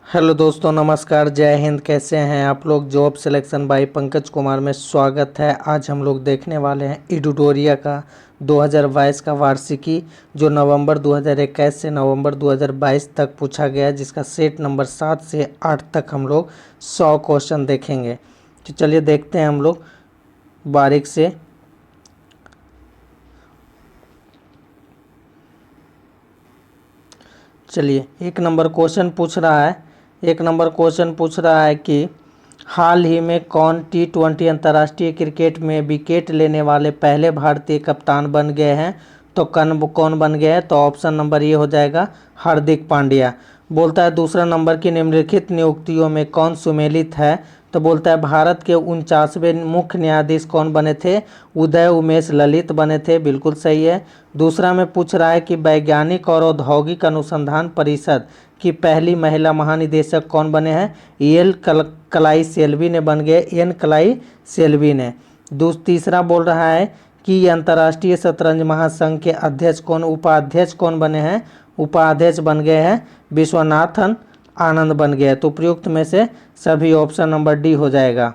Hello दोस्तों, नमस्कार, जय हिंद। कैसे हैं आप लोग। Job selection bye Pankaj Kumar में स्वागत है। आज हम लोग देखने वाले हैं इडुटोरिया का 2022 का वार्षिकी, जो नवंबर 2021 से नवंबर 2022 तक पूछा गया, जिसका सेट नंबर 7 से 8 तक हम लोग 100 क्वेश्चन देखेंगे। तो चलिए देखते हैं हम लोग बारीक से। चलिए, एक नंबर क्वेश्चन पूछ रहा है कि हाल ही में कौन T20 अंतर्राष्ट्रीय क्रिकेट में विकेट लेने वाले पहले भारतीय कप्तान बन गए हैं। तो कौन बन गए हैं। तो ऑप्शन नंबर ये हो जाएगा हार्दिक पांड्या। बोलता है दूसरा नंबर की निम्नलिखित नियुक्तियों में कौन सुमेलित है। तो बोलता है भारत के 49वें मुख्य न्यायाधीश कौन बने थे। उदय उमेश ललित बने थे। बिल्कुल सही है। दूसरा में पूछ रहा है कि वैज्ञानिक और औद्योगिक अनुसंधान परिषद की पहली महिला महानिदेशक कौन बने हैं। कलाई सेल्वी ने बन गए। कलाई सेल्वी ने। तीसरा बोल रहा है कि अंतर्राष्ट्रीय शतरंज महासंघ के अध्यक्ष उपाध्यक्ष कौन बने हैं। उपाध्यक्ष बन गए हैं विश्वनाथन आनंद बन गया। तो उपयुक्त में से सभी ऑप्शन नंबर डी हो जाएगा।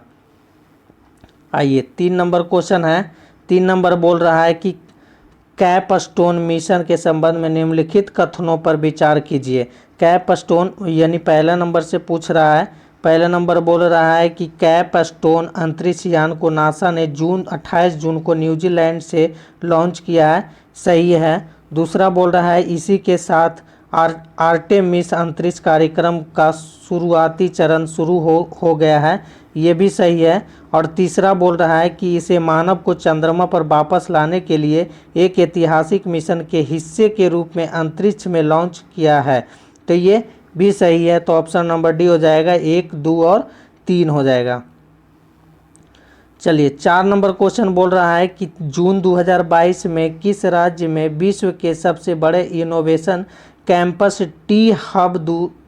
आइए 3 नंबर क्वेश्चन है। 3 नंबर बोल रहा है कि कैपस्टोन मिशन के संबंध में निम्नलिखित कथनों पर विचार कीजिए। कैपस्टोन यानी पहला नंबर से पूछ रहा है। पहला नंबर बोल रहा है कि कैपस्टोन अंतरिक्ष यान को नासा ने 28 जून को न्यूजीलैंड से लॉन्च किया है। सही है। दूसरा बोल रहा है इसी के साथ आर्टेमिस अंतरिक्ष कार्यक्रम का शुरुआती चरण शुरू हो गया है। ये भी सही है। और तीसरा बोल रहा है कि इसे मानव को चंद्रमा पर वापस लाने के लिए एक ऐतिहासिक मिशन के हिस्से के रूप में अंतरिक्ष में लॉन्च किया है। तो ये भी सही है। तो ऑप्शन नंबर डी हो जाएगा। 1, 2 और 3 हो जाएगा। चलिए 4 नंबर क्वेश्चन बोल रहा है कि जून 2022 में किस राज्य में विश्व के सबसे बड़े इनोवेशन कैंपस टी हब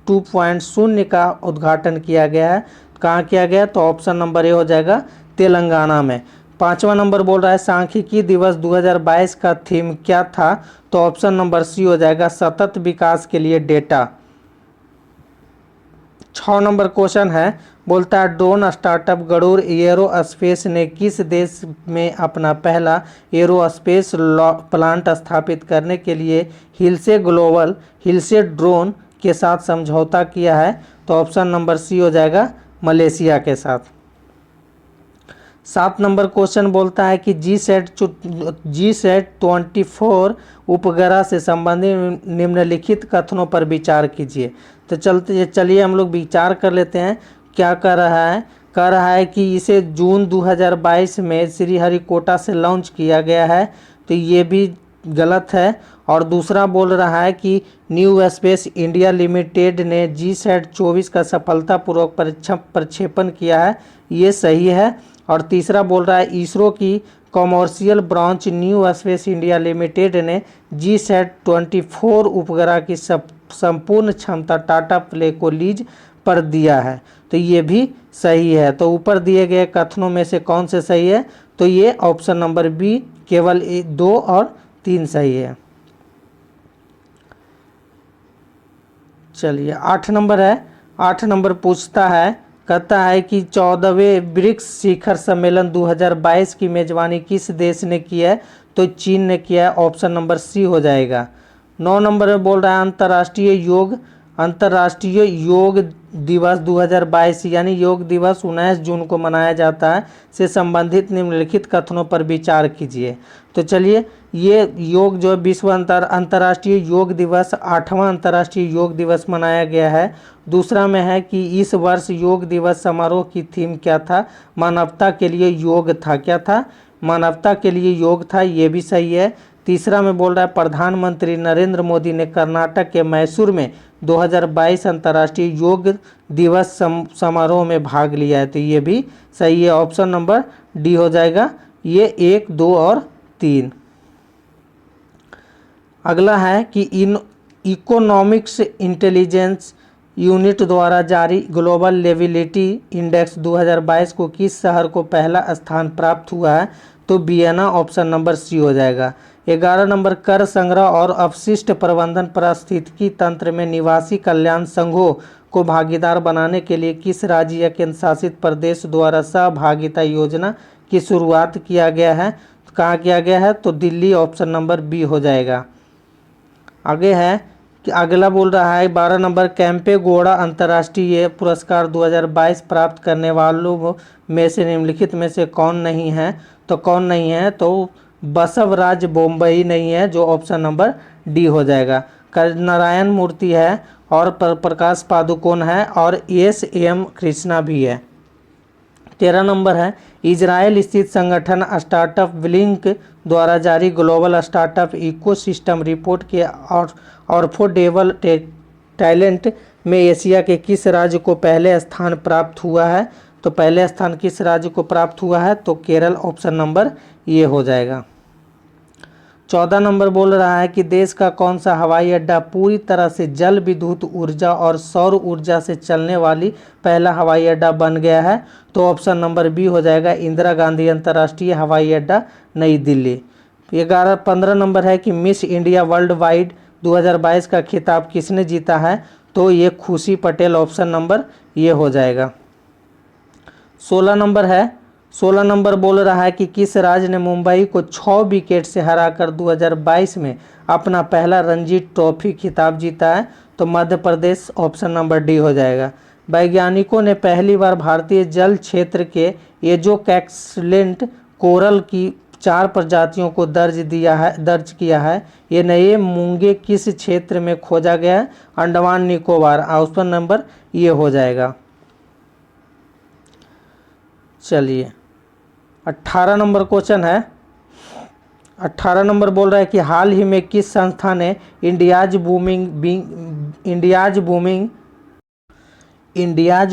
2.0 का उद्घाटन किया गया है। कहाँ किया गया। तो ऑप्शन नंबर ए हो जाएगा तेलंगाना में। 5वां नंबर बोल रहा है सांख्यिकी दिवस 2022 का थीम क्या था। तो ऑप्शन नंबर सी हो जाएगा सतत विकास के लिए डेटा। 6 नंबर क्वेश्चन है। बोलता है ड्रोन स्टार्टअप गरुड़ एरोस्पेस ने किस देश में अपना पहला एरोस्पेस प्लांट स्थापित करने के लिए हिलसे ड्रोन के साथ समझौता किया है। तो ऑप्शन नंबर सी हो जाएगा मलेशिया के साथ। 7 नंबर क्वेश्चन बोलता है कि जी सेट 24 उपग्रह से संबंधित निम्नलिखित कथनों पर विचार कीजिए। तो चलिए हम लोग विचार कर लेते हैं। क्या कर रहा है कि इसे जून 2022 में श्रीहरिकोटा से लॉन्च किया गया है। तो ये भी गलत है। और दूसरा बोल रहा है कि न्यू स्पेस इंडिया लिमिटेड ने जी-सैट 24 का सफलतापूर्वक प्रक्षेपण किया है। ये सही है। और तीसरा बोल रहा है इसरो की commercial branch new space India limited ने जी-सैट 24 उपग्रह की संपूर्ण क्षमता टाटा प्ले को लीज पर दिया है। तो ये भी सही है। तो ऊपर दिए गए कथनों में से कौन से सही है। तो ये ऑप्शन नंबर बी केवल 2 और 3 सही है। चलिए 8 नंबर है। 8 नंबर पूछता है, कहता है कि 14वें ब्रिक्स शिखर सम्मेलन 2022 की मेजबानी किस देश ने की है। तो चीन ने किया है। ऑप्शन नंबर सी हो जाएगा। 9 नंबर में बोल रहा है अंतर्राष्ट्रीय योग दिवस 2022 यानी योग दिवस 19 जून को मनाया जाता है से संबंधित निम्नलिखित कथनों पर विचार कीजिए। तो चलिए ये योग जो विश्व अंतर्राष्ट्रीय योग दिवस 8वां अंतर्राष्ट्रीय योग दिवस मनाया गया है। दूसरा में है कि इस वर्ष योग दिवस समारोह की थीम क्या था। मानवता के लिए योग था। क्या था। मानवता के लिए योग था। ये भी सही है। तीसरा में बोल रहा है प्रधानमंत्री नरेंद्र मोदी ने कर्नाटक के मैसूर में 2022 अंतर्राष्ट्रीय योग दिवस समारोह में भाग लिया है। तो ये भी सही है। ऑप्शन नंबर डी हो जाएगा। ये 1, 2 और 3। अगला है कि इकोनॉमिक्स इंटेलिजेंस यूनिट द्वारा जारी ग्लोबल लिविलिटी इंडेक्स 2022 को किस शहर को पहला स्थान प्राप्त हुआ है। तो वियना। ऑप्शन नंबर सी हो जाएगा। 11 नंबर कर संग्रह और अपशिष्ट प्रबंधन पारिस्थितिकी तंत्र में निवासी कल्याण संघों को भागीदार बनाने के लिए किस राज्य या केंद्र शासित प्रदेश द्वारा सहभागिता योजना की शुरुआत किया गया है? कहाँ किया गया है? तो दिल्ली, ऑप्शन नंबर बी हो जाएगा। आगे है कि अगला बोल रहा है 12 नंबर, कैंपे गौड़ा अंतर्राष्ट्रीय पुरस्कार 2022 प्राप्त करने वालों में से निम्नलिखित में से कौन नहीं है? तो कौन नहीं है? तो बसवराज बोम्बई नहीं है, जो ऑप्शन नंबर डी हो जाएगा। नारायण मूर्ति है और प्रकाश पादुकोण है और एस.एम. कृष्णा भी है। 13 नंबर है, इजराइल स्थित संगठन स्टार्टअप लिंक द्वारा जारी ग्लोबल स्टार्टअप इकोसिस्टम रिपोर्ट के अफोर्डेबल टैलेंट में एशिया के किस राज्य को पहले स्थान प्राप्त हुआ है? तो पहले स्थान किस राज्य को प्राप्त हुआ है? तो केरल, ऑप्शन नंबर ये हो जाएगा। 14 नंबर बोल रहा है कि देश का कौन सा हवाई अड्डा पूरी तरह से जल विद्युत ऊर्जा और सौर ऊर्जा से चलने वाली पहला हवाई अड्डा बन गया है? तो ऑप्शन नंबर बी हो जाएगा, इंदिरा गांधी अंतर्राष्ट्रीय हवाई अड्डा, नई दिल्ली। 15 नंबर है कि मिस इंडिया वर्ल्ड वाइड 2022 का खिताब किसने जीता है? तो ये खुशी पटेल, ऑप्शन नंबर ये हो जाएगा। 16 नंबर बोल रहा है कि किस राज्य ने मुंबई को 6 विकेट से हराकर 2022 में अपना पहला रणजी ट्रॉफी खिताब जीता है? तो Madhya Pradesh, option number D हो जाएगा। वैज्ञानिकों ने पहली बार भारतीय जल क्षेत्र के एजोकैक्सलेंट कोरल की 4 प्रजातियों को दर्ज किया है। ये नए मूंगे किस क्षेत्र में खोजा गया है? अंडमान निकोबार, ऑप्शन नंबर ये हो जाएगा। चलिए 18 नंबर क्वेश्चन है। 18 नंबर बोल रहा है कि हाल ही में किस संस्था ने India's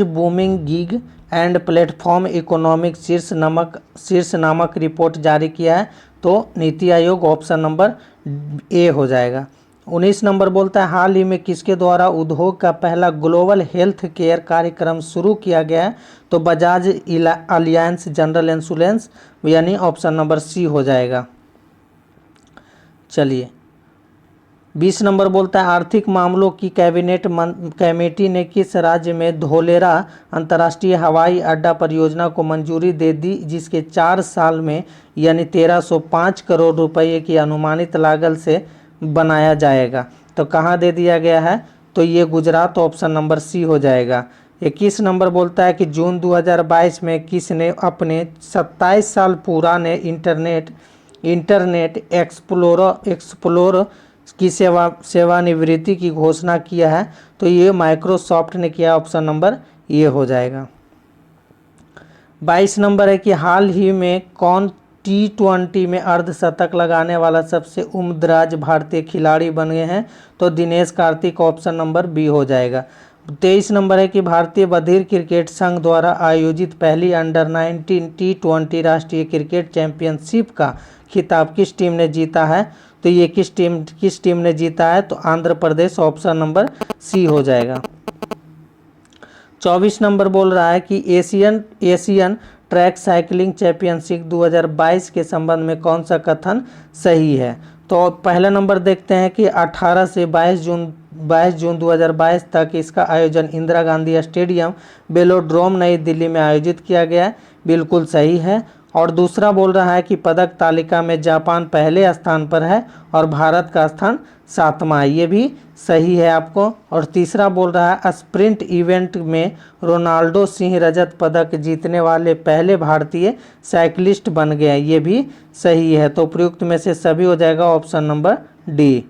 booming gig and platform economic शीर्ष नामक रिपोर्ट जारी किया है? तो NITI Aayog, option number A हो जाएगा। 19 नंबर बोलता है हाल ही में किसके द्वारा उद्योग का पहला ग्लोबल हेल्थ केयर कार्यक्रम शुरू किया गया है? तो बजाज अलियांस जनरल इंश्योरेंस, यानी ऑप्शन नंबर सी हो जाएगा। चलिए 20 नंबर बोलता है आर्थिक मामलों की कैबिनेट कमेटी ने किस राज्य में धोलेरा अंतर्राष्ट्रीय हवाई अड्डा परियोजना को मंजूरी दे दी, जिसके 4 साल में यानी 1305 करोड़ रुपए की अनुमानित लागत से बनाया जाएगा? तो कहाँ दे दिया गया है? तो ये गुजरात, ऑप्शन नंबर सी हो जाएगा। 21 नंबर बोलता है कि जून 2022 में किसने अपने 27 साल पुराने इंटरनेट एक्सप्लोरर की सेवानिवृत्ति की घोषणा किया है? तो ये माइक्रोसॉफ्ट ने किया, ऑप्शन नंबर ये हो जाएगा। 22 नंबर है कि हाल ही में कौन T20 में अर्धशतक लगाने वाला सबसे उम्रदराज भारतीय खिलाड़ी बन गए हैं? तो Dinesh Karthik, option number B हो जाएगा। 23 नंबर है कि भारतीय बधिर क्रिकेट संघ द्वारा आयोजित पहली अंडर-19 T20 राष्ट्रीय क्रिकेट चैंपियनशिप का खिताब किस टीम ने जीता है? तो ये किस टीम ने जीता है? तो Andhra Pradesh, option number C हो जाएगा। 24 नंबर बोल रहा है कि एशियन ट्रैक साइकिलिंग चैंपियनशिप 2022 के संबंध में कौन सा कथन सही है? तो पहला नंबर देखते हैं कि 18 से 22 जून 2022 तक इसका आयोजन इंदिरा गांधी स्टेडियम वेलोड्रोम नई दिल्ली में आयोजित किया गया है, बिल्कुल सही है। और दूसरा बोल रहा है कि पदक तालिका में जापान पहले स्थान पर है और भारत का स्थान 7वां है, ये भी सही है आपको। और तीसरा बोल रहा है स्प्रिंट इवेंट में रोनाल्डो सिंह रजत पदक जीतने वाले पहले भारतीय साइकिलिस्ट बन गए, ये भी सही है। तो प्रयुक्त में से सभी हो जाएगा, ऑप्शन नंबर डी।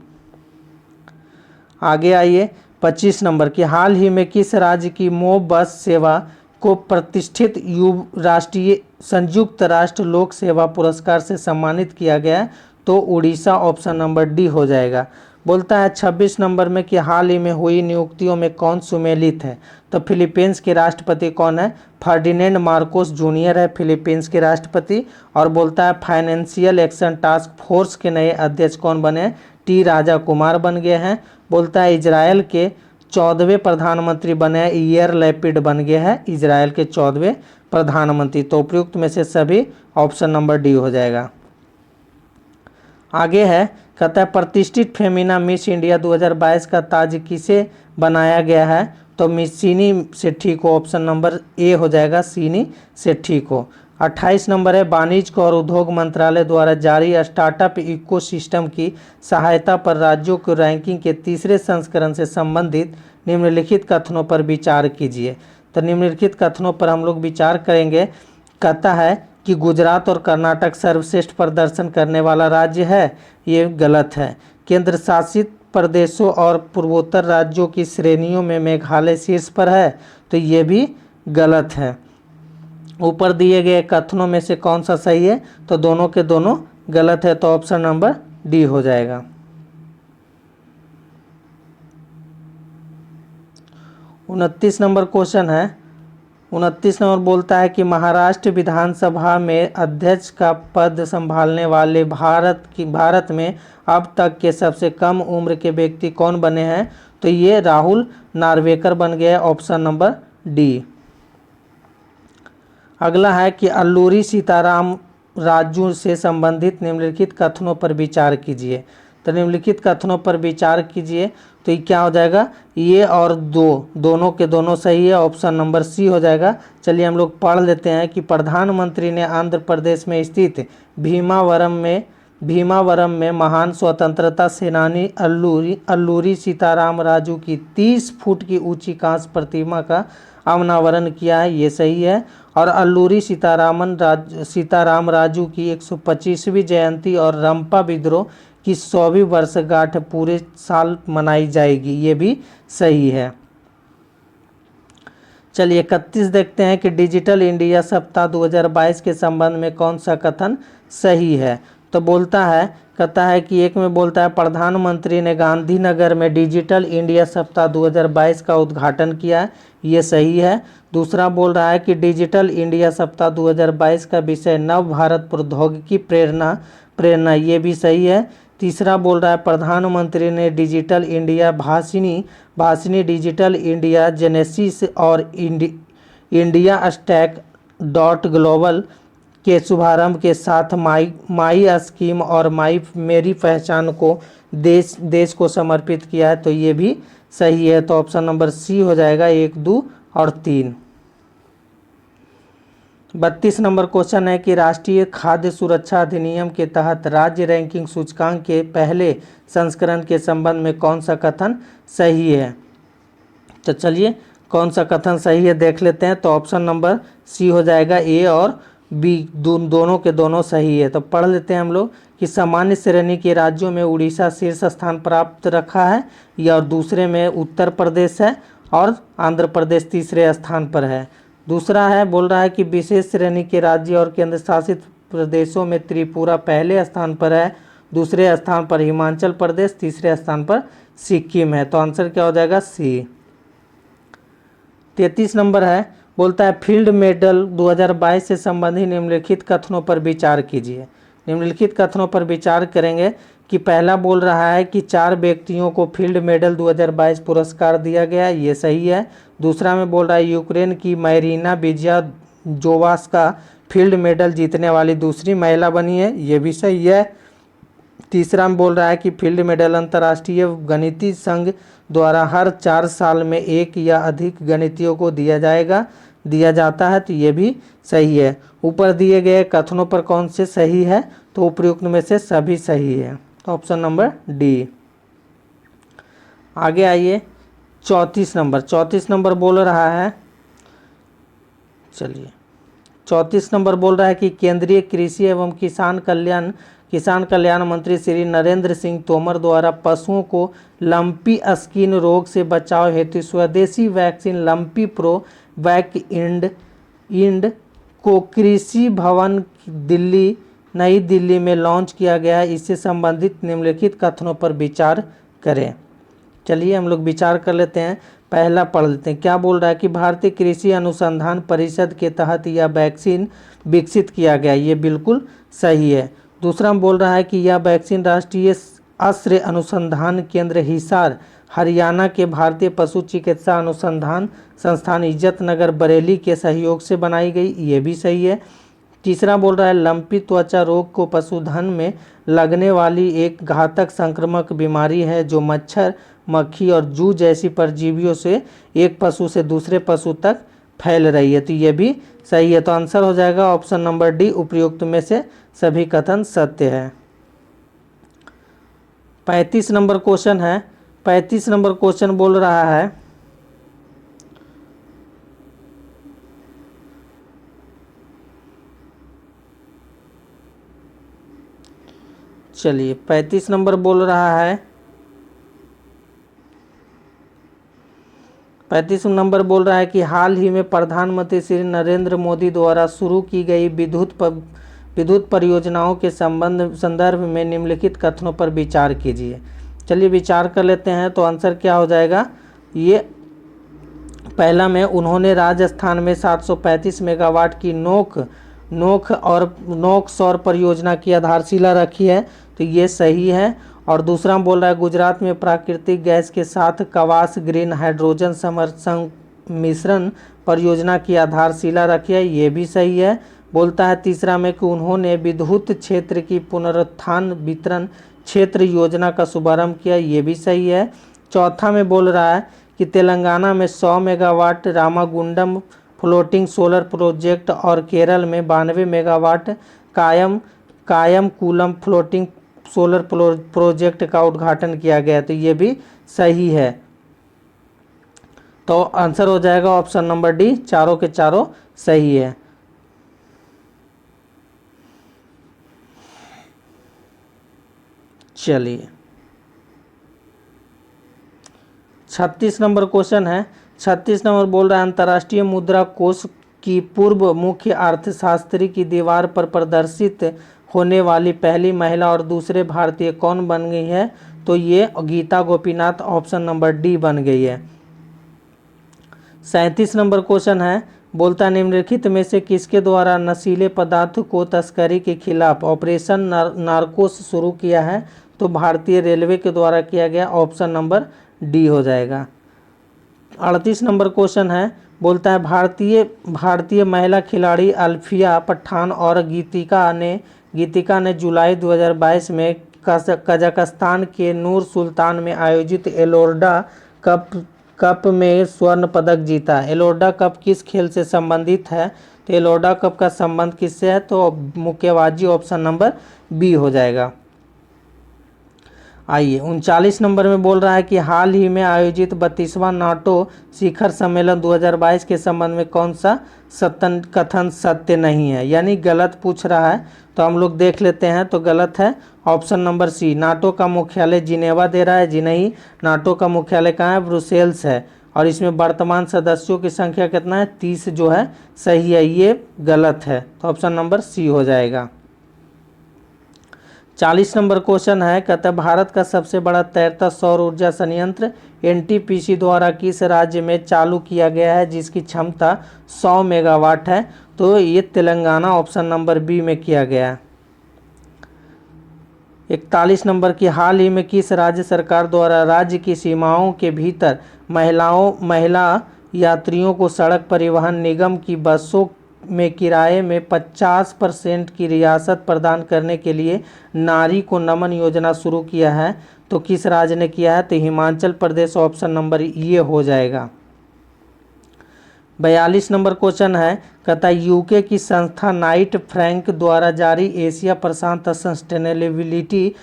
आगे आइए 25 नंबर की हाल ही में किस राज्य की मोब बस सेवा को प्रतिष्ठित राष्ट्रीय संयुक्त राष्ट्र लोक सेवा पुरस्कार से सम्मानित किया गया है? तो उड़ीसा, ऑप्शन नंबर डी हो जाएगा। बोलता है 26 नंबर में कि हाल ही में हुई नियुक्तियों में कौन सुमेलित है? तो फिलीपींस के राष्ट्रपति कौन है? फर्डिनेंड मार्कोस जूनियर है फिलीपींस के राष्ट्रपति। और बोलता है फाइनेंशियल एक्शन टास्क फोर्स के नए अध्यक्ष कौन बने? टी राजा कुमार बन गए हैं। बोलता है इजराइल के 14वें प्रधानमंत्री बने ईयर लैपिड बन गए हैं इजराइल के 14वें प्रधानमंत्री। तो उपयुक्त में से सभी ऑप्शन नंबर डी हो जाएगा। आगे है कहता है प्रतिष्ठित फेमिना मिस इंडिया 2022 का ताज किसे बनाया गया है? तो चीनी से ठीक हो, ऑप्शन नंबर ए हो जाएगा, चीनी से ठीक हो। 28 नंबर है, वाणिज्य और उद्योग मंत्रालय द्वारा जारी स्टार्टअप इकोसिस्टम की सहायता पर राज्यों को रैंकिंग के तीसरे संस्करण से संबंधित निम्नलिखित कथनों पर विचार कीजिए। तो निम्नलिखित कथनों पर हम लोग विचार करेंगे। कहता है कि गुजरात और कर्नाटक सर्वश्रेष्ठ प्रदर्शन करने वाला राज्य है, ये गलत है। केंद्र शासित प्रदेशों और पूर्वोत्तर राज्यों की श्रेणियों में मेघालय शीर्ष पर है, तो ये भी गलत है। ऊपर दिए गए कथनों में से कौन सा सही है, तो दोनों के दोनों गलत है, तो ऑप्शन नंबर डी हो जाएगा। 29 नंबर क्वेश्चन है। 29 नंबर बोलता है कि महाराष्ट्र विधानसभा में अध्यक्ष का पद संभालने वाले भारत में अब तक के सबसे कम उम्र के व्यक्ति कौन बने हैं, तो ये राहुल नार्वेकर बन गए, ऑप्शन नंबर डी। अगला है कि अल्लूरी सीताराम राजू से संबंधित निम्नलिखित कथनों पर विचार कीजिए। तो निम्नलिखित कथनों पर विचार कीजिए, तो ये क्या हो जाएगा, ये और दोनों के दोनों सही है, ऑप्शन नंबर सी हो जाएगा। चलिए हम लोग पढ़ लेते हैं कि प्रधानमंत्री ने आंध्र प्रदेश में स्थित भीमावरम में महान स्वतंत्रता सेनानी अल्लूरी सीताराम राजू की 30 फुट की ऊंची कांस्य प्रतिमा का अनावरण किया है, ये सही है। और अल्लूरी सीताराम राजू की 125वीं जयंती और रंपा विद्रोह की 100वीं वर्षगांठ पूरे साल मनाई जाएगी, ये भी सही है। चलिए 31 देखते हैं कि डिजिटल इंडिया सप्ताह 2022 के संबंध में कौन सा कथन सही है। तो कहता है कि एक में बोलता है प्रधानमंत्री ने गांधीनगर में डिजिटल इंडिया सप्ताह 2022 का उद्घाटन किया है, ये सही है। दूसरा बोल रहा है कि डिजिटल इंडिया सप्ताह 2022 का विषय नव भारत प्रौद्योगिकी प्रेरणा, ये भी सही है। तीसरा बोल रहा है प्रधानमंत्री ने digital India Bhashini digital India genesis और इंडिया स्टैक डॉट ग्लोबल के शुभारंभ के साथ माई स्कीम और मेरी पहचान को देश को समर्पित किया है, तो ये भी सही है। तो ऑप्शन नंबर सी हो जाएगा, 1, 2 और 3। 32 नंबर क्वेश्चन है कि राष्ट्रीय खाद्य सुरक्षा अधिनियम के तहत राज्य रैंकिंग सूचकांक के पहले संस्करण के संबंध में कौन सा कथन सही है। तो चलिए कौन सा कथन सही है देख लेते हैं। तो ऑप्शन नंबर सी हो जाएगा, ए और बी दोनों के दोनों सही है। तो पढ़ लेते हैं हम लोग कि सामान्य श्रेणी के राज्यों में उड़ीसा शीर्ष स्थान प्राप्त रखा है, या और दूसरे में उत्तर प्रदेश है और आंध्र प्रदेश तीसरे स्थान पर है। दूसरा है बोल रहा है कि विशेष श्रेणी के राज्य और केंद्र शासित प्रदेशों में त्रिपुरा पहले स्थान पर है, दूसरे स्थान पर हिमाचल प्रदेश, तीसरे स्थान पर सिक्किम है। तो आंसर क्या हो जाएगा, सी। 33 नंबर है, बोलता है फील्ड मेडल 2022 से संबंधित निम्नलिखित कथनों पर विचार कीजिए। निम्नलिखित कथनों पर विचार करेंगे कि पहला बोल रहा है कि 4 व्यक्तियों को फील्ड मेडल 2022 पुरस्कार दिया गया, ये सही है। दूसरा में बोल रहा है यूक्रेन की मैरीना बिजाजोवास्का फील्ड मेडल जीतने वाली दूसरी महिला बनी है, ये भी सही है। तीसरा में बोल रहा है कि फील्ड मेडल अंतर्राष्ट्रीय गणितीय संघ द्वारा हर 4 साल में एक या अधिक गणितियों को दिया जाता है, तो ये भी सही है। ऊपर दिए गए कथनों पर कौन से सही है, तो उपयुक्त में से सभी सही है, तो ऑप्शन नंबर डी। आगे आइए 34 नंबर बोल रहा है, चलिए 34 नंबर बोल रहा है कि केंद्रीय कृषि एवं किसान कल्याण मंत्री श्री नरेंद्र सिंह तोमर द्वारा पशुओं को लंपी स्किन रोग से बचाव हेतु स्वदेशी वैक्सीन लंपी प्रो वैक इंड को कृषि भवन नई दिल्ली में लॉन्च किया गया है। इससे संबंधित निम्नलिखित कथनों पर विचार करें। चलिए हम लोग विचार कर लेते हैं। पहला पढ़ लेते हैं, क्या बोल रहा है कि भारतीय कृषि अनुसंधान परिषद के तहत यह वैक्सीन विकसित किया गया, ये बिल्कुल सही है। दूसरा में बोल रहा है कि यह वैक्सीन राष्ट्रीय आश्रय अनुसंधान केंद्र हिसार हरियाणा के भारतीय पशु चिकित्सा अनुसंधान संस्थान इज्जत नगर बरेली के सहयोग से बनाई गई, ये भी सही है। तीसरा बोल रहा है लंपी त्वचा रोग को पशुधन में लगने वाली एक घातक संक्रामक बीमारी है जो मच्छर मक्खी और जू जैसी परजीवियों से एक पशु से दूसरे पशु तक फैल रही है। तो ये भी सही है। तो आंसर हो जाएगा ऑप्शन नंबर डी, उपयुक्त में से सभी कथन सत्य है। 35 नंबर क्वेश्चन है। 35 नंबर क्वेश्चन बोल रहा है, चलिए 35 नंबर बोल रहा है, 35 नंबर बोल रहा है कि हाल ही में प्रधानमंत्री श्री नरेंद्र मोदी द्वारा शुरू की गई विद्युत परियोजनाओं के संदर्भ में निम्नलिखित कथनों पर विचार कीजिए। चलिए विचार कर लेते हैं। तो आंसर क्या हो जाएगा, ये पहला में उन्होंने राजस्थान में 735 मेगावाट की नोक सौर परियोजना की आधारशिला रखी है। तो ये सही है। और दूसरा बोल रहा है गुजरात में प्राकृतिक गैस के साथ कवास ग्रीन हाइड्रोजन मिश्रण परियोजना की आधारशिला रखी है। ये भी सही है। बोलता है तीसरा में कि उन्होंने विद्युत क्षेत्र की पुनरुत्थान वितरण क्षेत्र योजना का शुभारंभ किया। ये भी सही है। चौथा में बोल रहा है कि तेलंगाना में 100 megawatt Ramagundam floating solar project और केरल में 92 megawatt Kayamkulam floating solar project का उद्घाटन किया गया। तो ये भी सही है। तो आंसर हो जाएगा ऑप्शन नंबर डी, चारों के चारों सही है। चलिए 36 नंबर क्वेश्चन है। 36 नंबर बोल रहा है अंतर्राष्ट्रीय मुद्रा कोष की पूर्व मुख्य अर्थशास्त्री की दीवार पर प्रदर्शित होने वाली पहली महिला और दूसरे भारतीय कौन बन गई है। तो ये Gita Gopinath, option number D बन गई है। 37 नंबर क्वेश्चन है। बोलता निम्नलिखित में से किसके द्वारा नशीले पदार्थ को तस्करी के खिलाफ ऑपरेशन नारकोस शुरू किया है। तो भारतीय रेलवे के द्वारा किया गया, ऑप्शन नंबर डी हो जाएगा। 38 नंबर क्वेश्चन है। बोलता है भारतीय महिला खिलाड़ी अल्फिया पठान और गीतिका ने जुलाई 2022 में कजाकिस्तान के नूर सुल्तान में आयोजित एलोर्डा कप में स्वर्ण पदक जीता। एलोर्डा कप किस खेल से संबंधित है। तो एलोर्डा कप का संबंध किससे है। तो मुक्केबाजी, ऑप्शन नंबर बी हो जाएगा। आइए 39 नंबर में बोल रहा है कि हाल ही में आयोजित 32वां नाटो शिखर सम्मेलन 2022 के संबंध में कौन सा कथन सत्य नहीं है, यानी गलत पूछ रहा है। तो हम लोग देख लेते हैं। तो गलत है, ऑप्शन नंबर सी, नाटो का मुख्यालय जिनेवा दे रहा है। जी नहीं, नाटो का मुख्यालय कहाँ है, ब्रुसेल्स है। और इसमें वर्तमान सदस्यों की संख्या कितना है, 30 जो है सही है। ये गलत है। तो ऑप्शन नंबर सी हो जाएगा। 40 नंबर क्वेश्चन है। कहता है भारत का सबसे बड़ा तैरता सौर ऊर्जा संयंत्र एनटीपीसी द्वारा किस राज्य में चालू किया गया है जिसकी क्षमता 100 मेगावाट है। तो ये तेलंगाना, ऑप्शन नंबर बी में किया गया है। 41 नंबर की हाल ही में किस राज्य सरकार द्वारा राज्य की सीमाओं के भीतर महिला यात्रियों को सड़क परिवहन निगम की बसों में किराए में 50% की रियासत प्रदान करने के लिए नारी को नमन योजना शुरू किया है। तो किस राज्य ने किया है। तो हिमाचल प्रदेश, ऑप्शन नंबर ये हो जाएगा। 42 नंबर क्वेश्चन है। कहता है यूके की संस्था नाइट फ्रैंक द्वारा जारी एशिया प्रशांत सस्टेनेबिलिटी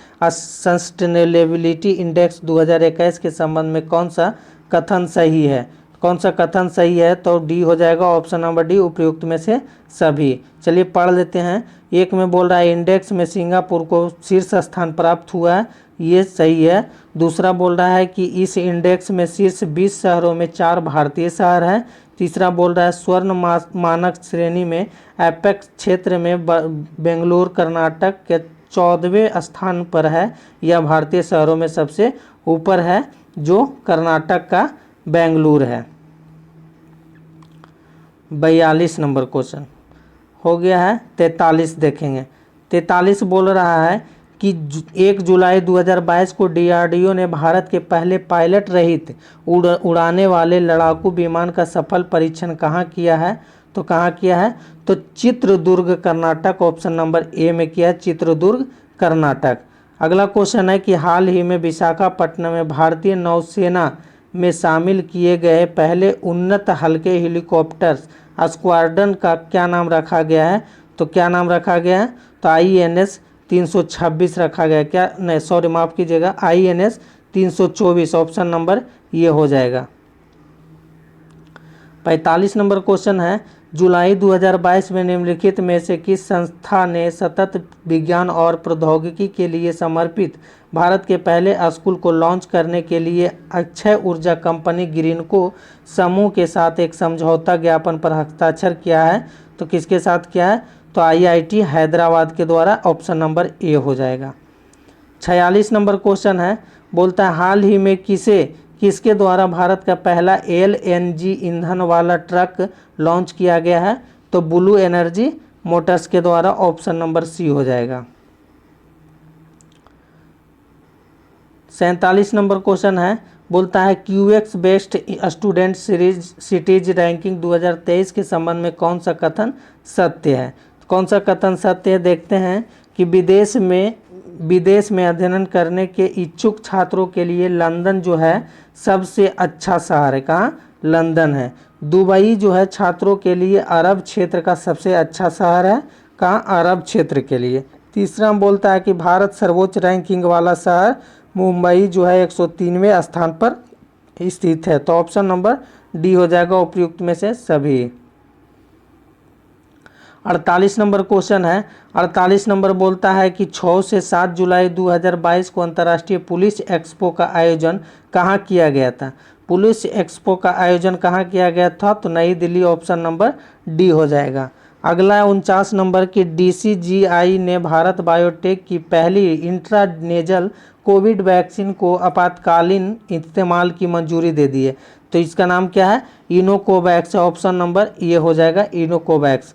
इंडेक्स 2021 के संबंध में कौन सा कथन सही है। कौन सा कथन सही है। तो डी हो जाएगा, ऑप्शन नंबर डी, उपयुक्त में से सभी। चलिए पढ़ लेते हैं। एक में बोल रहा है इंडेक्स में सिंगापुर को शीर्ष स्थान प्राप्त हुआ है। ये सही है। दूसरा बोल रहा है कि इस इंडेक्स में शीर्ष 20 शहरों में 4 भारतीय शहर हैं। तीसरा बोल रहा है स्वर्ण मानक श्रेणी में एपेक्स क्षेत्र में बेंगलुरु कर्नाटक के 14वें स्थान पर है। यह भारतीय शहरों में सबसे ऊपर है, जो कर्नाटक का बेंगलुरु है। 42 नंबर क्वेश्चन हो गया है। 43 देखेंगे। 43 बोल रहा है कि 1 जुलाई 2022 को डीआरडीओ ने भारत के पहले पायलट रहित उड़ाने वाले लड़ाकू विमान का सफल परीक्षण कहाँ किया है। तो कहाँ किया है। तो Chitradurga Karnataka, option number A में किया है, चित्रदुर्ग कर्नाटक। अगला क्वेश्चन है कि हाल ही में विशाखापट्टनम में भारतीय नौसेना में शामिल किए गए पहले उन्नत हल्के हेलीकॉप्टर स्क्वाड्रन का क्या नाम रखा गया है? तो क्या नाम रखा गया है? तो INS 326 रखा गया। क्या नहीं, सॉरी माफ़ कीजिएगा, INS 324 ऑप्शन नंबर ये हो जाएगा। 45 नंबर क्वेश्चन है, जुलाई 2022 में निम्नलिखित में से किस संस्था ने सतत विज्ञान और प्रौद्योगिकी के लिए समर्पित भारत के पहले स्कूल को लॉन्च करने के लिए अक्षय ऊर्जा कंपनी ग्रीनको समूह के साथ एक समझौता ज्ञापन पर हस्ताक्षर किया है? तो किसके साथ किया है? तो IIT हैदराबाद के द्वारा ऑप्शन नंबर ए हो जाएगा। 46 नंबर क्वेश्चन है, बोलता है हाल ही में किसके द्वारा भारत का पहला LNG ईंधन वाला ट्रक लॉन्च किया गया है? तो ब्लू एनर्जी मोटर्स के द्वारा ऑप्शन नंबर सी हो जाएगा। 47 नंबर क्वेश्चन है, बोलता है QX best student series cities ranking 2023 के संबंध में कौन सा कथन सत्य है? कौन सा कथन सत्य है? देखते हैं कि विदेश में अध्ययन करने के इच्छुक छात्रों के लिए लंदन जो है सबसे अच्छा शहर है। कहाँ? लंदन है। दुबई जो है छात्रों के लिए अरब क्षेत्र का सबसे अच्छा शहर है। कहाँ? अरब क्षेत्र के लिए। तीसरा बोलता है कि भारत सर्वोच्च रैंकिंग वाला शहर मुंबई जो है 103वें स्थान पर स्थित है। तो ऑप्शन नंबर डी हो जाएगा उपयुक्त में से सभी। 48 नंबर क्वेश्चन है, 48 नंबर बोलता है कि 6 से 7 जुलाई 2022 को अंतर्राष्ट्रीय पुलिस एक्सपो का आयोजन कहाँ किया गया था? पुलिस एक्सपो का आयोजन कहाँ किया गया था? तो नई दिल्ली ऑप्शन नंबर डी हो जाएगा। अगला 49 नंबर की DCGI ने भारत बायोटेक की पहली इंट्रानेजल कोविड वैक्सीन को आपातकालीन इस्तेमाल की मंजूरी दे दी है। तो इसका नाम क्या है? इनोकोवैक्स। ऑप्शन नंबर ये हो जाएगा इनोकोवैक्स।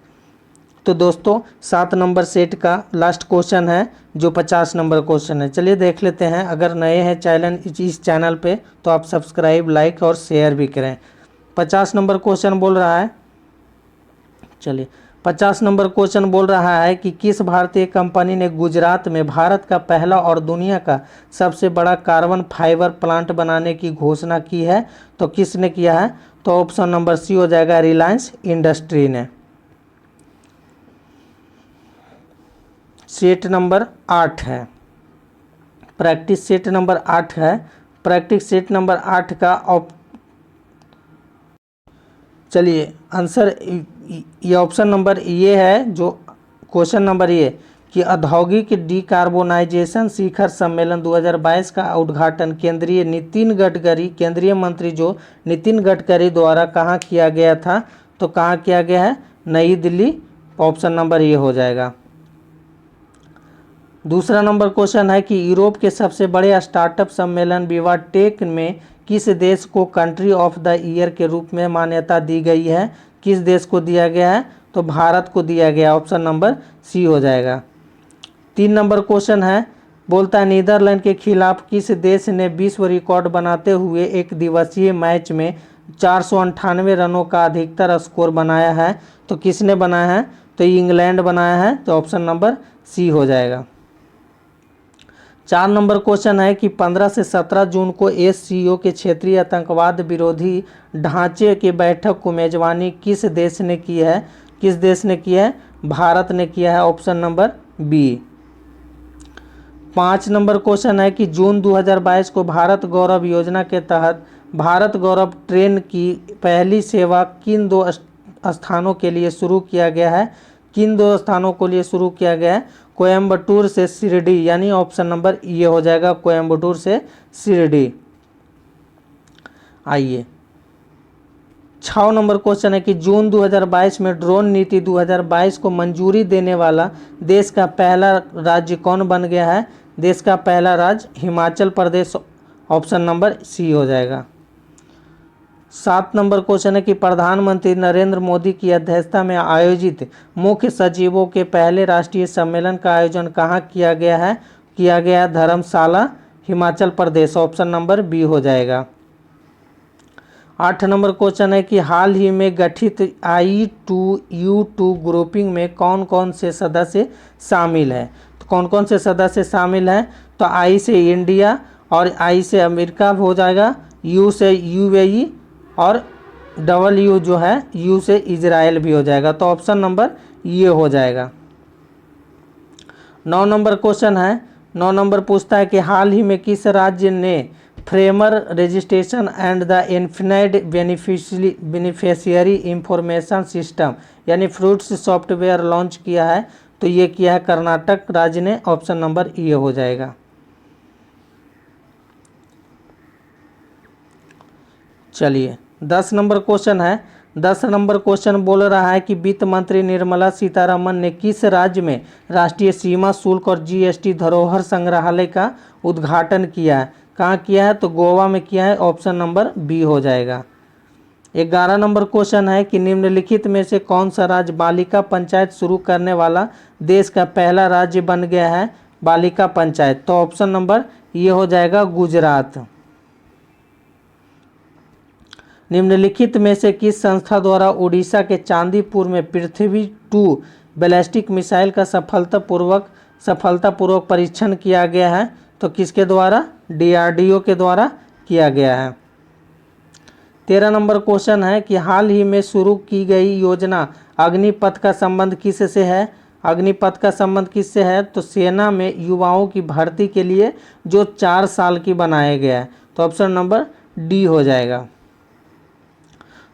तो दोस्तों 7 नंबर सेट का लास्ट क्वेश्चन है जो 50 नंबर क्वेश्चन है। चलिए देख लेते हैं। अगर नए हैं इस चैनल पे तो आप सब्सक्राइब, लाइक और शेयर भी करें। 50 नंबर क्वेश्चन बोल रहा है, चलिए 50 नंबर क्वेश्चन बोल रहा है कि किस भारतीय कंपनी ने गुजरात में भारत का पहला और दुनिया का सबसे बड़ा कार्बन फाइबर प्लांट बनाने की घोषणा की है? तो किसने किया है? तो ऑप्शन नंबर सी हो जाएगा रिलायंस इंडस्ट्री ने। सेट नंबर 8 है, प्रैक्टिस सेट नंबर 8 है। प्रैक्टिस सेट नंबर 8 का चलिए आंसर ये ऑप्शन नंबर ये है, जो क्वेश्चन नंबर ये कि औद्योगिक डिकार्बोनाइजेशन शिखर सम्मेलन 2022 का उद्घाटन केंद्रीय मंत्री जो नितिन गडकरी द्वारा कहाँ किया गया था? तो कहाँ किया गया है? नई दिल्ली। ऑप्शन नंबर ये हो जाएगा। दूसरा नंबर क्वेश्चन है कि यूरोप के सबसे बड़े स्टार्टअप सम्मेलन विवाटेक में किस देश को कंट्री ऑफ द ईयर के रूप में मान्यता दी गई है? किस देश को दिया गया है? तो भारत को दिया गया। ऑप्शन नंबर सी हो जाएगा। 3 नंबर क्वेश्चन है, बोलता है नीदरलैंड के खिलाफ किस देश ने विश्व रिकॉर्ड बनाते हुए एक दिवसीय मैच में 498 रनों का अधिकतर स्कोर बनाया है? तो किसने बनाया है? तो इंग्लैंड बनाया है। तो ऑप्शन नंबर सी हो जाएगा। 4 नंबर क्वेश्चन है कि 15 से 17 जून को SCO के क्षेत्रीय आतंकवाद विरोधी ढांचे की बैठक को मेजबानी किस देश ने की है? किस देश ने की है? भारत ने किया है। Option number B. 5 number question है कि जून 2022 को भारत गौरव योजना के तहत भारत गौरव ट्रेन की पहली सेवा किन 2 स्थानों के लिए शुरू किया गया है? किन 2 स्थानों के लिए शुरू किया गया है? कोयम्बटूर से शिरडी, यानी ऑप्शन नंबर ये हो जाएगा कोयम्बटूर से शिरडी। आइए 6 नंबर क्वेश्चन है कि जून 2022 में ड्रोन नीति 2022 को मंजूरी देने वाला देश का पहला राज्य कौन बन गया है? देश का पहला राज्य Himachal Pradesh. Option number C हो जाएगा। 7 नंबर क्वेश्चन है कि प्रधानमंत्री नरेंद्र मोदी की अध्यक्षता में आयोजित मुख्य सचिवों के पहले राष्ट्रीय सम्मेलन का आयोजन कहाँ किया गया है? किया गया धर्मशाला, Himachal Pradesh. Option number B हो जाएगा। 8 नंबर क्वेश्चन है कि हाल ही में गठित I2U2 ग्रुपिंग में कौन कौन से सदस्य शामिल हैं? तो तो कौन कौन से सदस्य शामिल हैं, तो आई से इंडिया और आई से अमेरिका हो जाएगा, यू से यूएई और डबल यू जो है यू से इजराइल भी हो जाएगा। तो ऑप्शन नंबर ये हो जाएगा। 9 नंबर क्वेश्चन है, 9 नंबर पूछता है कि हाल ही में किस राज्य ने framer registration and the infinite beneficiary information system यानी फ्रूट्स सॉफ्टवेयर लॉन्च किया है, तो ये किया है कर्नाटक राज्य ने। ऑप्शन नंबर ये हो जाएगा। चलिए 10 नंबर क्वेश्चन है, 10 नंबर क्वेश्चन बोल रहा है कि वित्त मंत्री निर्मला सीतारमन ने किस राज्य में राष्ट्रीय सीमा शुल्क और जीएसटी धरोहर संग्रहालय का उद्घाटन किया है, कहाँ किया है, तो गोवा में किया है। ऑप्शन नंबर बी हो जाएगा। 11 नंबर क्वेश्चन है कि निम्नलिखित में से कौन सा राज्य बालिका पंचायत शुरू करने वाला देश का पहला राज्य बन गया है बालिका पंचायत, तो ऑप्शन नंबर ये हो जाएगा गुजरात। निम्नलिखित में से किस संस्था द्वारा उड़ीसा के चांदीपुर में पृथ्वी-2 बैलिस्टिक मिसाइल का सफलतापूर्वक परीक्षण किया गया है, तो किसके द्वारा, डीआरडीओ के द्वारा किया गया है। 13 नंबर क्वेश्चन है कि हाल ही में शुरू की गई योजना अग्निपथ का संबंध किससे है, अग्निपथ का संबंध किससे है, तो सेना में युवाओं की भर्ती के लिए जो 4 साल की बनाया गया है, तो ऑप्शन नंबर डी हो जाएगा।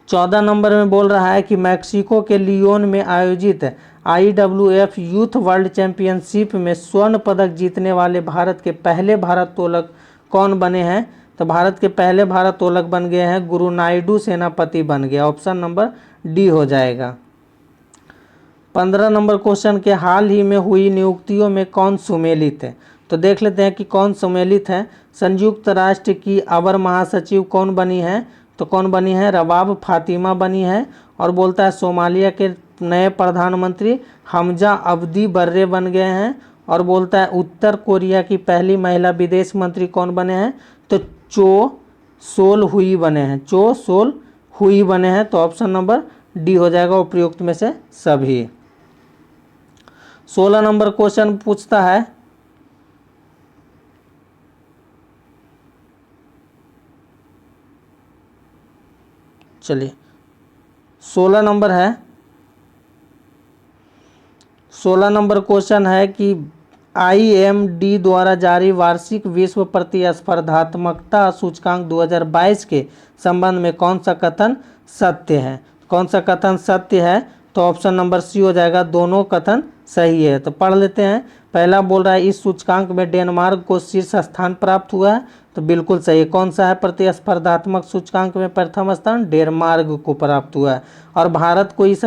14 नंबर में बोल रहा है कि मैक्सिको के लियोन में आयोजित IWF यूथ वर्ल्ड चैंपियनशिप में स्वर्ण पदक जीतने वाले भारत के पहले भारोत्तोलक कौन बने हैं, तो भारत के पहले भारोत्तोलक बन गए हैं गुरु नायडू सेनापति बन गया। ऑप्शन नंबर डी हो जाएगा। 15 नंबर क्वेश्चन के हाल ही में हुई नियुक्तियों में कौन सुमेलित है, तो देख लेते हैं कि कौन सुमेलित है। संयुक्त राष्ट्र की अवर महासचिव कौन बनी है, तो कौन बनी है, रबाब फातिमा बनी है। और बोलता है सोमालिया के नए प्रधानमंत्री हमजा अब्दी बर्रे बन गए हैं। और बोलता है उत्तर कोरिया की पहली महिला विदेश मंत्री कौन बने हैं, तो चो सोल हुई बने हैं, चो सोल हुई बने हैं। तो ऑप्शन नंबर डी हो जाएगा उपयुक्त में से सभी। 16 नंबर क्वेश्चन पूछता है, चलिए 16 नंबर है, 16 नंबर क्वेश्चन है कि IMD द्वारा जारी वार्षिक विश्व प्रतिस्पर्धात्मकता सूचकांक 2022 के संबंध में कौन सा कथन सत्य है, कौन सा कथन सत्य है, तो ऑप्शन नंबर सी हो जाएगा। दोनों कथन सही है, तो पढ़ लेते हैं। पहला बोल रहा है इस सूचकांक में डेनमार्क को शीर्ष स्थान प्राप्त हुआ है, तो बिल्कुल सही है। कौन सा है प्रतिस्पर्धात्मक सूचकांक में प्रथम स्थान, डेनमार्क को प्राप्त हुआ है। और भारत को इस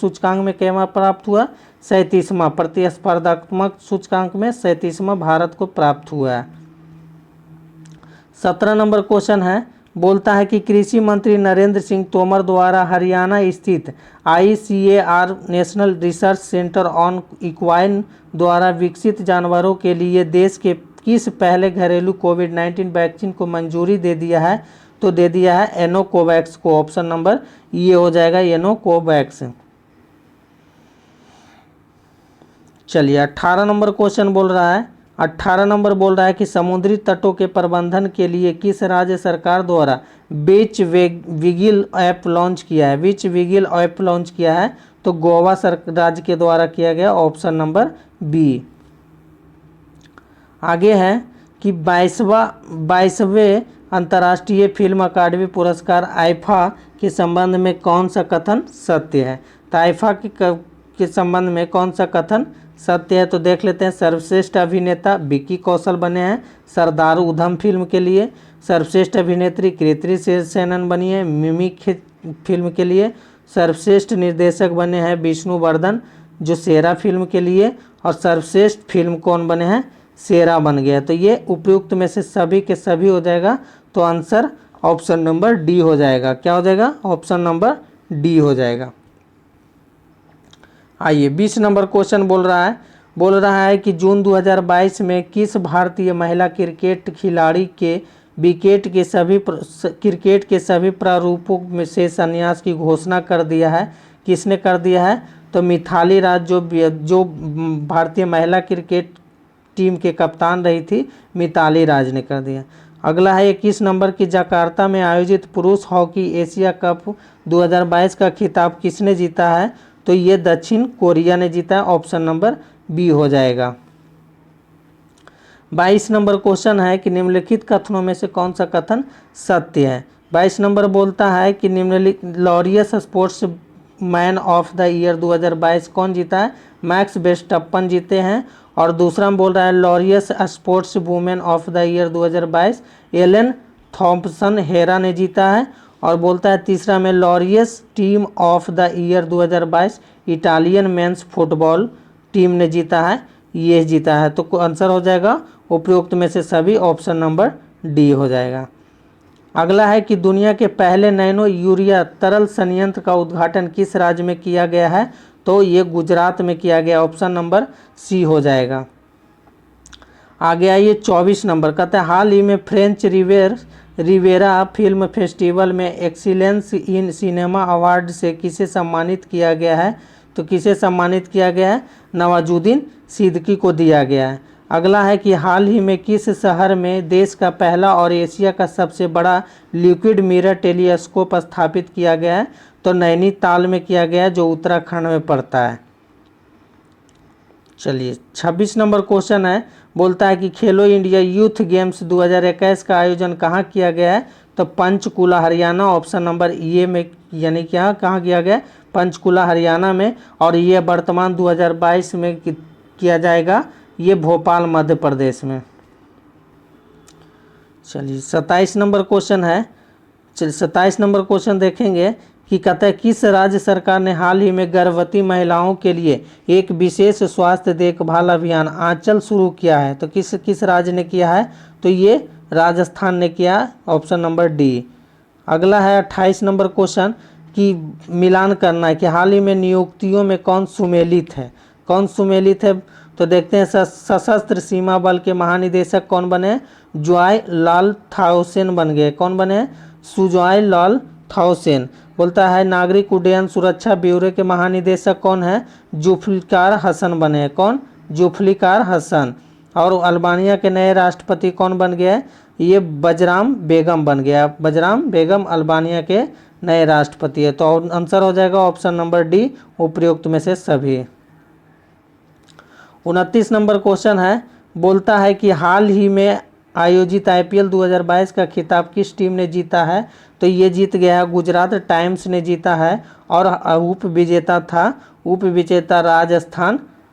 सूचकांक में क्या प्राप्त हुआ, 37वां, प्रतिस्पर्धात्मक सूचकांक में 37वां भारत को प्राप्त हुआ है। 17 नंबर क्वेश्चन है, बोलता है कि कृषि मंत्री नरेंद्र सिंह तोमर द्वारा हरियाणा स्थित ICAR national research centre on equine द्वारा विकसित जानवरों के लिए देश के किस पहले घरेलू कोविड-19 वैक्सीन को मंजूरी दे दिया है, तो दे दिया है एनोकोवैक्स को। ऑप्शन नंबर ये हो जाएगा एनोकोवैक्स। चलिए 18 नंबर क्वेश्चन बोल रहा है, 18 नंबर बोल रहा है कि समुद्री तटों के प्रबंधन के लिए किस राज्य सरकार द्वारा बीच विगिल ऐप लॉन्च किया है, बीच विगिल ऐप लॉन्च किया है, तो गोवा राज्य के द्वारा किया गया। Option number B. आगे है कि 22वें अंतर्राष्ट्रीय फिल्म अकादमी पुरस्कार आईफा के संबंध में कौन सा कथन सत्य है, तो आईफा के संबंध में कौन सा कथन सत्य है, तो देख लेते हैं। सर्वश्रेष्ठ अभिनेता विक्की कौशल बने हैं सरदार उधम फिल्म के लिए। सर्वश्रेष्ठ अभिनेत्री कृति सेनन बनी है मिमिक फिल्म के लिए। सर्वश्रेष्ठ निर्देशक बने हैं विष्णुवर्धन जो शेरा फिल्म के लिए। और सर्वश्रेष्ठ फिल्म कौन बने हैं, शेरा बन गया। तो ये उपयुक्त में से सभी के सभी हो जाएगा, तो आंसर ऑप्शन नंबर डी हो जाएगा। क्या हो जाएगा, ऑप्शन नंबर डी हो जाएगा। आइए 20 नंबर क्वेश्चन बोल रहा है कि जून 2022 में किस भारतीय महिला क्रिकेट खिलाड़ी के क्रिकेट के सभी प्रारूपों में से संन्यास की घोषणा कर दिया है, किसने कर दिया है, तो मिथाली राज जो भारतीय महिला क्रिकेट टीम के कप्तान रही थी, मिताली राज ने कर दिया। अगला है 21 नंबर की जकार्ता में आयोजित पुरुष हॉकी एशिया कप 2022 का खिताब किसने जीता है? तो ये दक्षिण कोरिया ने जीता है। ऑप्शन नंबर बी हो जाएगा। 22 नंबर क्वेश्चन है कि निम्नलिखित कथनों में से कौन सा कथन सत्य है? 22 नंबर बोलता है कि निम्नलिखित Laureus sports man of the year 2022 कौन जीता है? मैक्स वेस्टप्पन जीते हैं। और दूसरा में बोल रहा है Laureus sports women of the year 2022 Elaine Thompson Herah ने जीता है। और बोलता है तीसरा में Laureus team of the year 2022 Italian men's football team ने जीता है, ये जीता है। तो आंसर हो जाएगा उपरोक्त में से सभी, ऑप्शन नंबर डी हो जाएगा। अगला है कि दुनिया के पहले नैनो यूरिया तरल संयंत्र का उद्घाटन किस राज्य में किया गया है? तो ये गुजरात में किया गया, ऑप्शन नंबर सी हो जाएगा। आगे आइए 24 नंबर, कहता है हाल ही में फ्रेंच रिवेरा फिल्म फेस्टिवल में एक्सीलेंस इन सिनेमा अवार्ड से किसे सम्मानित किया गया है? तो किसे सम्मानित किया गया है? नवाजुद्दीन सिद्दीकी को दिया गया है। अगला है कि हाल ही में किस शहर में देश का पहला और एशिया का सबसे बड़ा लिक्विड मिरर टेलीस्कोप स्थापित किया गया है? तो नैनीताल में किया गया है, जो उत्तराखंड में पड़ता है। चलिए 26 नंबर क्वेश्चन है, बोलता है कि खेलो इंडिया यूथ गेम्स 2021 का आयोजन कहाँ किया गया है? तो Panchkula Haryana, option number A में, यानी कि कहाँ किया गया? पंचकुला हरियाणा में। और ये वर्तमान 2022 में किया जाएगा, ये भोपाल मध्य प्रदेश में। चलिए 27 नंबर क्वेश्चन है। 27 नंबर क्वेश्चन देखेंगे कि कहता है किस राज्य सरकार ने हाल ही में गर्भवती महिलाओं के लिए एक विशेष स्वास्थ्य देखभाल अभियान आंचल शुरू किया है? तो किस राज्य ने किया है? तो ये राजस्थान ने किया, ऑप्शन नंबर डी। अगला है 28 नंबर क्वेश्चन कि मिलान करना है कि हाल ही में नियुक्तियों में कौन सुमेलित है? कौन सुमेलित है? तो देखते हैं सशस्त्र सीमा बल के महानिदेशक कौन बने? जुआई लाल थाउसेन बन गए। कौन बने? सुजॉय लाल थाउसेन। बोलता है नागरिक उड्डयन सुरक्षा ब्यूरो के महानिदेशक कौन है? जुल्फिकार हसन बने। कौन? जुल्फिकार हसन। और अल्बानिया के नए राष्ट्रपति कौन बन गया? ये बजराम बेगम बन गया। बजराम बेगम अल्बानिया के नए राष्ट्रपति है। तो आंसर हो जाएगा ऑप्शन नंबर डी, उपयुक्त में से सभी। 29 नंबर क्वेश्चन है, बोलता है कि हाल ही में आयोजित आईपीएल 2022 का खिताब किस टीम ने जीता है? तो ये जीत गया है गुजरात टाइम्स ने जीता है। और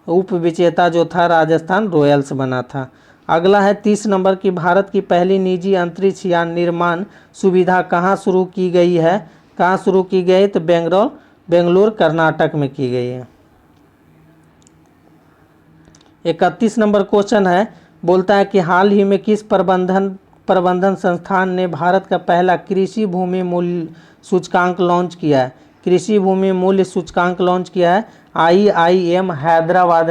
उप विजेता जो था राजस्थान रॉयल्स बना था। अगला है 30 नंबर की भारत की पहली निजी अंतरिक्ष यान निर्माण सुविधा कहाँ शुरू की गई है? कहाँ शुरू की गई? तो बेंगलोर कर्नाटक में की गई है। 31 नंबर क्वेश्चन है, बोलता है कि हाल ही में किस प्रबंधन संस्थान ने भारत का पहला कृषि भूमि मूल्य सूचकांक लॉन्च किया है? कृषि भूमि मूल्य सूचकांक लॉन्च किया है IIM अहमदाबाद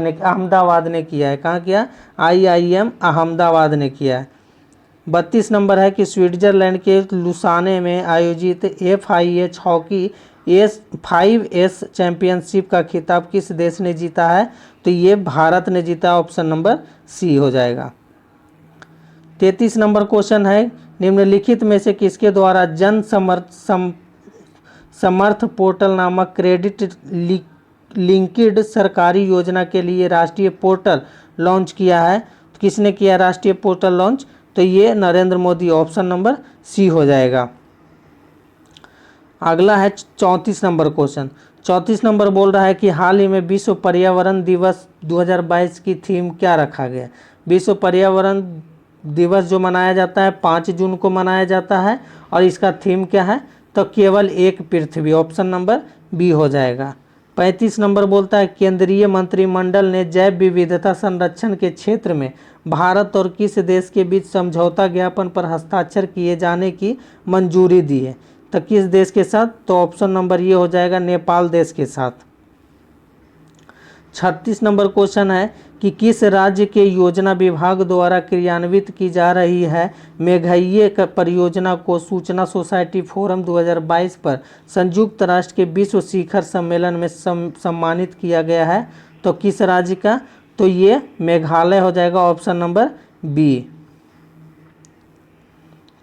ने किया है। कहाँ किया? IIM अहमदाबाद ने किया है। 32 नंबर है कि स्विट्जरलैंड के लुसाने में आयोजित FIH हॉकी 5S चैंपियनशिप का खिताब किस देश ने जीता है? तो ये भारत ने जीता, ऑप्शन नंबर सी हो जाएगा। 33 नंबर क्वेश्चन है, निम्नलिखित में से किसके द्वारा जन समर्थ पोर्टल नामक क्रेडिट लिंक्ड सरकारी योजना के लिए राष्ट्रीय पोर्टल लॉन्च किया है? तो किसने किया राष्ट्रीय पोर्टल लॉन्च? तो ये Narendra Modi, option number C हो जाएगा। अगला है 34 नंबर क्वेश्चन। 34 नंबर बोल रहा है कि हाल ही में विश्व पर्यावरण दिवस 2022 की थीम क्या रखा गया? विश्व पर्यावरण दिवस जो मनाया जाता है 5 जून को मनाया जाता है, और इसका थीम क्या है? तो केवल एक पृथ्वी, ऑप्शन नंबर बी हो जाएगा। 35 नंबर बोलता है केंद्रीय मंत्रिमंडल ने जैव विविधता संरक्षण के क्षेत्र में भारत और किस देश के बीच समझौता ज्ञापन पर हस्ताक्षर किए जाने की मंजूरी दी है? तो किस देश के साथ? तो ऑप्शन नंबर ये हो जाएगा नेपाल देश के साथ। 36 नंबर क्वेश्चन है कि किस राज्य के योजना विभाग द्वारा क्रियान्वित की जा रही है मेघालय परियोजना को सूचना सोसाइटी फोरम 2022 पर संयुक्त राष्ट्र के विश्व शिखर सम्मेलन में सम्मानित किया गया है। तो किस राज्य का, तो ये मेघालय हो जाएगा, ऑप्शन नंबर बी।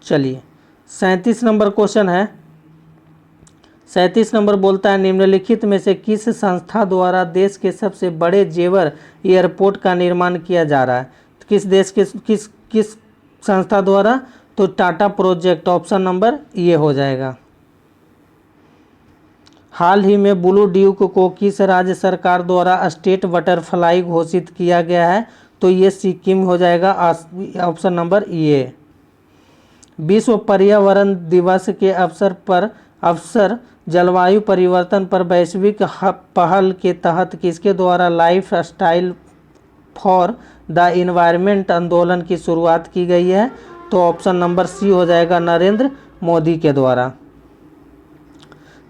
चलिए 37 नंबर क्वेश्चन है। 37 नंबर बोलता है निम्नलिखित में से किस संस्था द्वारा देश के सबसे बड़े जेवर एयरपोर्ट का निर्माण किया जा रहा है। तो किस देश के किस संस्था द्वारा, तो टाटा प्रोजेक्ट, ऑप्शन नंबर ये हो जाएगा। हाल ही में ब्लू ड्यूक को किस राज्य सरकार द्वारा स्टेट बटरफ्लाई घोषित किया गया है। तो ये सिक्किम हो जाएगा, ऑप्शन नंबर ये। विश्व पर्यावरण दिवस के अवसर जलवायु परिवर्तन पर वैश्विक पहल के तहत किसके द्वारा life style for the environment आंदोलन की शुरुआत की गई है। तो ऑप्शन नंबर सी हो जाएगा, नरेंद्र मोदी के द्वारा।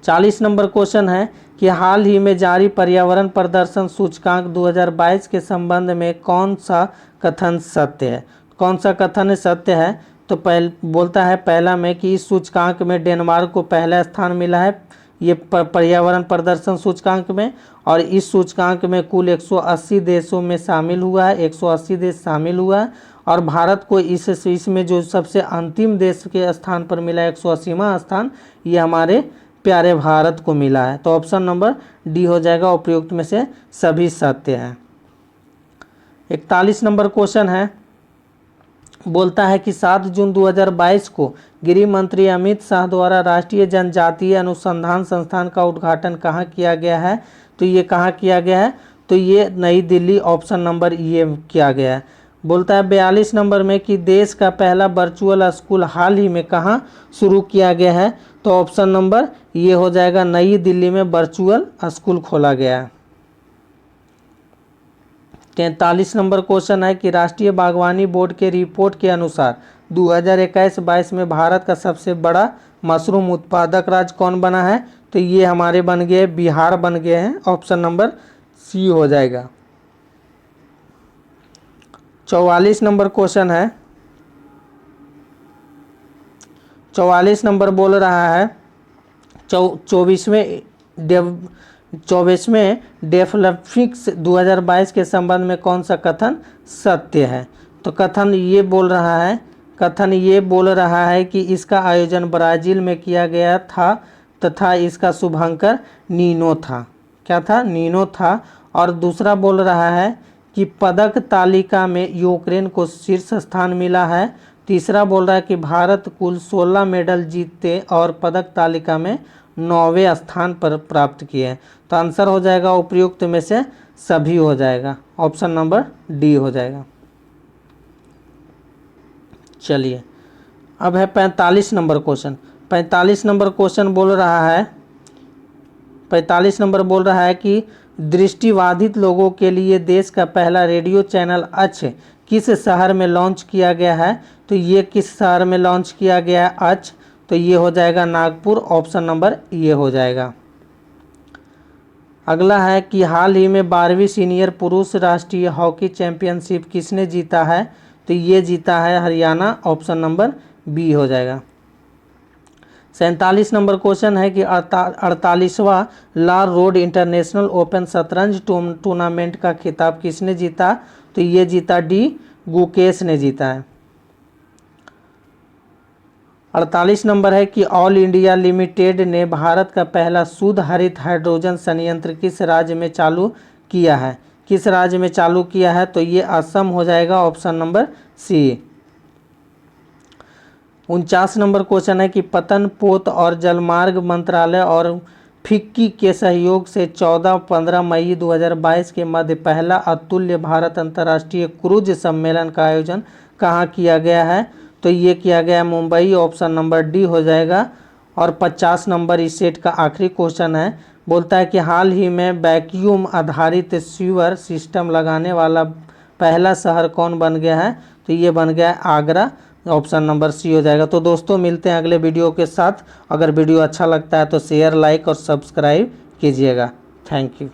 40 नंबर क्वेश्चन है कि हाल ही में जारी पर्यावरण प्रदर्शन सूचकांक 2022 के संबंध में कौन सा कथन सत्य है। कौन सा कथन सत्य है, तो बोलता है पहला में कि इस सूचकांक में डेनमार्क को पहला स्थान मिला है ये पर्यावरण प्रदर्शन सूचकांक में, और इस सूचकांक में कुल 180 देशों में शामिल हुआ है, 180 देश शामिल हुआ है, और भारत को इसमें जो सबसे अंतिम देश के स्थान पर मिला 180वां स्थान, ये हमारे प्यारे भारत को मिला है। तो ऑप्शन नंबर डी हो जाएगा, उपयुक्त में से सभी सत्य है। 41 नंबर क्वेश्चन है, बोलता है कि 7 जून 2022 को गृह मंत्री अमित शाह द्वारा राष्ट्रीय जनजातीय अनुसंधान संस्थान का उद्घाटन कहाँ किया गया है। तो ये कहाँ किया गया है, तो ये नई दिल्ली, ऑप्शन नंबर ये किया गया है। बोलता है 42 नंबर में कि देश का पहला वर्चुअल स्कूल हाल ही में कहाँ शुरू किया गया है। तो ऑप्शन नंबर ये हो जाएगा, नई दिल्ली में वर्चुअल स्कूल खोला गया है। 43 नंबर क्वेश्चन है कि राष्ट्रीय बागवानी बोर्ड के रिपोर्ट के अनुसार 2021-22 में भारत का सबसे बड़ा मशरूम उत्पादक राज्य कौन बना है। तो ये हमारे बन गए, बिहार बन गए हैं, ऑप्शन नंबर सी हो जाएगा। 44 नंबर क्वेश्चन है। 44 नंबर बोल रहा है 24वें डेफलिपिक्स 2022 के संबंध में कौन सा कथन सत्य है। तो कथन ये बोल रहा है कि इसका आयोजन ब्राज़ील में किया गया था तथा इसका शुभंकर नीनो था। क्या था, नीनो था। और दूसरा बोल रहा है कि पदक तालिका में यूक्रेन को शीर्ष स्थान मिला है। तीसरा बोल रहा है कि भारत कुल 16 मेडल जीते और पदक तालिका में 9वें स्थान पर प्राप्त किए। तो आंसर हो जाएगा उपयुक्त में से सभी हो जाएगा, ऑप्शन नंबर डी हो जाएगा। चलिए अब है 45 नंबर क्वेश्चन। 45 नंबर क्वेश्चन बोल रहा है 45 नंबर बोल रहा है कि दृष्टिबाधित लोगों के लिए देश का पहला रेडियो चैनल अक्ष किस शहर में लॉन्च किया गया है। तो ये किस शहर में लॉन्च किया गया है अक्ष, तो ये हो जाएगा नागपुर, ऑप्शन नंबर ये हो जाएगा। अगला है कि हाल ही में 12वीं सीनियर पुरुष राष्ट्रीय हॉकी चैंपियनशिप किसने जीता है। तो ये जीता है हरियाणा, ऑप्शन नंबर बी हो जाएगा। 47 नंबर क्वेश्चन है कि 48वां लार रोड इंटरनेशनल ओपन शतरंज टूर्नामेंट का खिताब किसने जीता। तो ये जीता डी, गुकेश ने जीता है। 48 नंबर है कि ऑल इंडिया लिमिटेड ने भारत का पहला शुद्ध हरित हाइड्रोजन संयंत्र किस राज्य में चालू किया है। किस राज्य में चालू किया है, तो ये असम हो जाएगा, option number C. 49 number question है कि पतन पोत और जलमार्ग मंत्रालय और फिक्की के सहयोग से 14-15 मई 2022 के मध्य पहला अतुल्य भारत अंतर्राष्ट्रीय क्रूज सम्मेलन का आयोजन कहाँ किया गया है। तो ये किया गया मुंबई, ऑप्शन नंबर डी हो जाएगा। और 50 नंबर इस सेट का आखिरी क्वेश्चन है, बोलता है कि हाल ही में वैक्यूम आधारित सीवर सिस्टम लगाने वाला पहला शहर कौन बन गया है। तो ये बन गया आगरा, ऑप्शन नंबर सी हो जाएगा। तो दोस्तों मिलते हैं अगले वीडियो के साथ। अगर वीडियो अच्छा लगता है तो शेयर, लाइक और सब्सक्राइब कीजिएगा। Thank you.